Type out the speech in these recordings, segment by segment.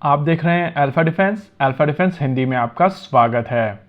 आप देख रहे हैं अल्फा डिफेंस हिंदी में आपका स्वागत है।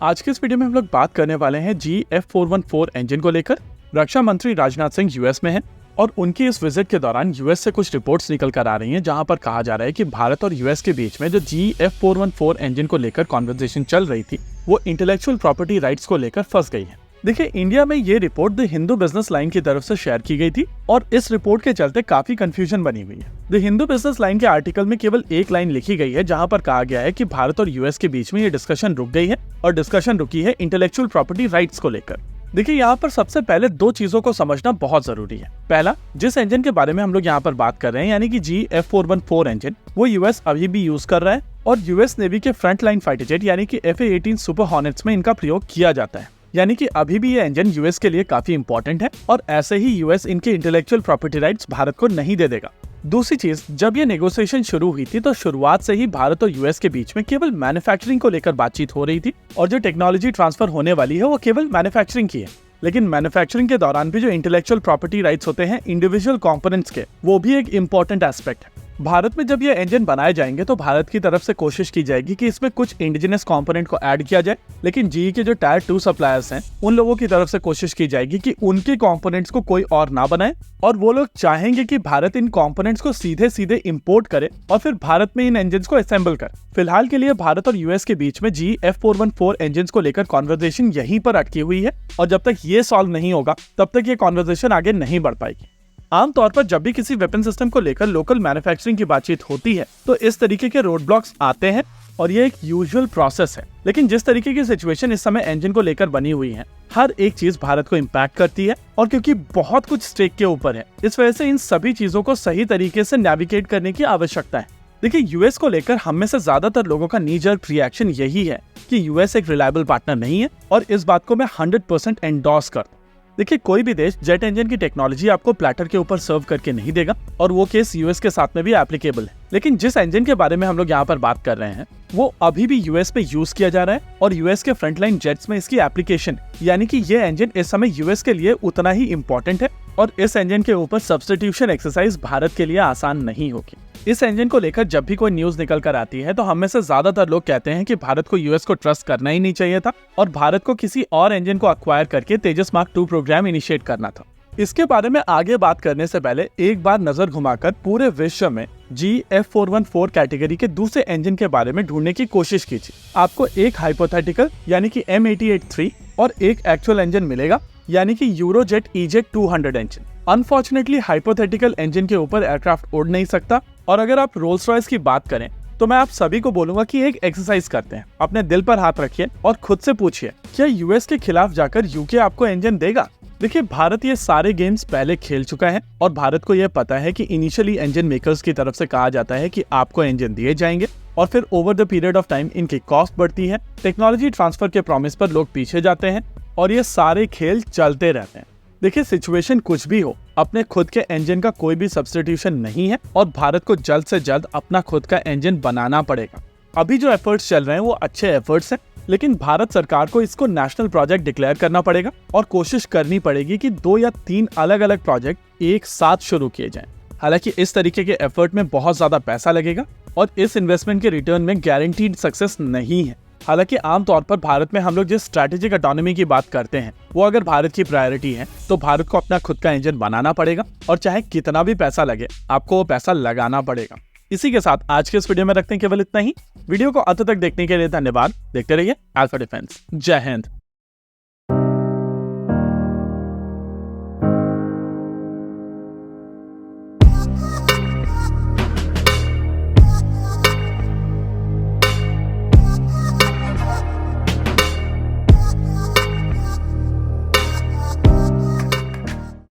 आज के इस वीडियो में हम लोग बात करने वाले हैं GF414 इंजन को लेकर। रक्षा मंत्री राजनाथ सिंह यूएस में हैं और उनकी इस विजिट के दौरान यूएस से कुछ रिपोर्ट्स निकल कर आ रही हैं, जहां पर कहा जा रहा है कि भारत और यूएस के बीच में जो GF414 इंजन को लेकर कॉन्वर्सेशन चल रही थी वो इंटेलेक्चुअल प्रॉपर्टी राइट्स को लेकर फंस गई है। देखिए, इंडिया में ये report the Hindu business line की तरफ से शेयर की गई थी और इस रिपोर्ट के चलते काफी कंफ्यूजन बनी हुई है। द हिंदू बिजनेस लाइन के आर्टिकल में केवल एक लाइन लिखी गई है जहां पर कहा गया है कि भारत और यूएस के बीच में ये डिस्कशन रुक गई है और डिस्कशन रुकी है इंटेलेक्चुअल प्रॉपर्टी राइट्स को लेकर। देखिए, यहाँ पर सबसे पहले दो चीजों को समझना बहुत जरूरी है। पहला, जिस इंजन के बारे में हम लोग यहाँ पर बात कर रहे हैं यानी कि GF414 इंजन, वो यूएस अभी भी यूज कर रहा है और यूएस नेवी के फ्रंट लाइन फाइटर जेट यानी कि FA-18 सुपर हॉर्नेट्स में इनका प्रयोग किया जाता है। यानी कि अभी भी ये इंजन यूएस के लिए काफी इंपॉर्टेंट है और ऐसे ही यूएस इनके इंटेलेक्चुअल प्रॉपर्टी राइट्स भारत को नहीं दे देगा। दूसरी चीज, जब ये नेगोशिएशन शुरू हुई थी तो शुरुआत से ही भारत और यूएस के बीच में केवल मैन्युफैक्चरिंग को लेकर बातचीत हो रही थी और जो टेक्नोलॉजी ट्रांसफर होने वाली है वो केवल मैन्युफैक्चरिंग की है। लेकिन मैन्युफैक्चरिंग के दौरान भी जो इंटेलेक्चुअल प्रॉपर्टी राइट्स होते हैं इंडिविजुअल कंपोनेंट्स के, वो भी एक इंपॉर्टेंट एस्पेक्ट है। भारत में जब ये इंजन बनाए जाएंगे तो भारत की तरफ से कोशिश की जाएगी कि इसमें कुछ इंडिजिनस कंपोनेंट को ऐड किया जाए, लेकिन जीई के जो टायर 2 सप्लायर्स हैं उन लोगों की तरफ से कोशिश की जाएगी कि उनके कंपोनेंट्स को कोई और ना बनाए और वो लोग चाहेंगे कि भारत इन कंपोनेंट्स को सीधे सीधे इंपोर्ट करे और फिर भारत में इन इंजन को असेंबल करे। फिलहाल के लिए भारत और यूएस के बीच में GF414 इंजन को लेकर कॉन्वर्सेशन यहीं पर अटकी हुई है और जब तक ये सॉल्व नहीं होगा तब तक ये कॉन्वर्सेशन आगे नहीं बढ़ पाएगी। आमतौर पर जब भी किसी वेपन सिस्टम को लेकर लोकल मैन्युफैक्चरिंग की बातचीत होती है तो इस तरीके के रोड ब्लॉक्स आते हैं और ये एक यूजुअल प्रोसेस है। लेकिन जिस तरीके की सिचुएशन इस समय इंजन को लेकर बनी हुई है, हर एक चीज भारत को इम्पैक्ट करती है और क्योंकि बहुत कुछ स्टेक के ऊपर है, इस वजह से इन सभी चीजों को सही तरीके से नेविगेट करने की आवश्यकता है। देखिए, यूएस को लेकर हम में से ज्यादातर लोगों का नी जर्क रिएक्शन यही है कि यूएस एक रिलायबल पार्टनर नहीं है और इस बात को मैं 100% एंडोर्स करता हूं। देखिए, कोई भी देश जेट इंजन की टेक्नोलॉजी आपको प्लेटर के ऊपर सर्व करके नहीं देगा और वो केस यूएस के साथ में भी एप्लीकेबल है। लेकिन जिस इंजन के बारे में हम लोग यहाँ पर बात कर रहे हैं वो अभी भी यूएस पे यूज किया जा रहा है और यूएस के फ्रंटलाइन जेट्स में इसकी एप्लीकेशन, यानी कि ये इंजन इस समय यूएस के लिए उतना ही इम्पोर्टेंट है और इस इंजन के ऊपर सब्स्टिट्यूशन एक्सरसाइज भारत के लिए आसान नहीं होगी। इस इंजन को लेकर जब भी कोई न्यूज निकल कर आती है तो हम में से ज्यादातर लोग कहते हैं कि भारत को यूएस को ट्रस्ट करना ही नहीं चाहिए था और भारत को किसी और इंजन को अक्वायर करके तेजस मार्क 2 प्रोग्राम इनिशिएट करना था। इसके बारे में आगे बात करने से पहले एक बार नजर घुमाकर पूरे विश्व में GF414 कैटेगरी के दूसरे इंजन के बारे में ढूंढने की कोशिश कीजिए। आपको एक हाइपोथेटिकल यानी कि M88-3 और एक एक्चुअल इंजन मिलेगा यानी कि यूरोजेट EJ200 engine. Unfortunately hypothetical engine के ऊपर एयरक्राफ्ट उड़ नहीं सकता और अगर आप रोल्स रॉयस की बात करें तो मैं आप सभी को बोलूंगा कि एक एक्सरसाइज करते हैं। अपने दिल पर हाथ रखिए और खुद से पूछिए, क्या यूएस के खिलाफ जाकर यूके आपको इंजन देगा? देखिए, भारत ये सारे गेम्स पहले खेल चुका है और भारत को यह पता है कि इनिशियली इंजन मेकर्स की तरफ से कहा जाता है कि आपको इंजन दिए जाएंगे और फिर over the period of time इनकी कॉस्ट बढ़ती है, टेक्नोलॉजी ट्रांसफर के प्रॉमिस पर लोग पीछे जाते हैं और ये सारे खेल चलते रहते हैं। देखिए, सिचुएशन कुछ भी हो, अपने खुद के इंजन का कोई भी सब्स्टिट्यूशन नहीं है और भारत को जल्द से जल्द अपना खुद का इंजन बनाना पड़ेगा। अभी जो एफर्ट्स चल रहे हैं वो अच्छे एफर्ट्स हैं, लेकिन भारत सरकार को इसको नेशनल प्रोजेक्ट डिक्लेयर करना पड़ेगा और कोशिश करनी पड़ेगी कि 2 या 3 अलग अलग प्रोजेक्ट एक साथ शुरू किए जाएं। हालांकि इस तरीके के एफर्ट में बहुत ज्यादा पैसा लगेगा और इस इन्वेस्टमेंट के रिटर्न में गारंटीड सक्सेस नहीं है। हालांकि आमतौर पर भारत में हम लोग जिस स्ट्रैटेजिक ऑटोनॉमी की बात करते हैं वो अगर भारत की प्रायोरिटी है तो भारत को अपना खुद का इंजन बनाना पड़ेगा और चाहे कितना भी पैसा लगे आपको वो पैसा लगाना पड़ेगा। इसी के साथ आज के इस वीडियो में रखते हैं केवल इतना ही। वीडियो को अंत तक देखने के लिए धन्यवाद। देखते रहिए अल्फा डिफेंस। जय हिंद।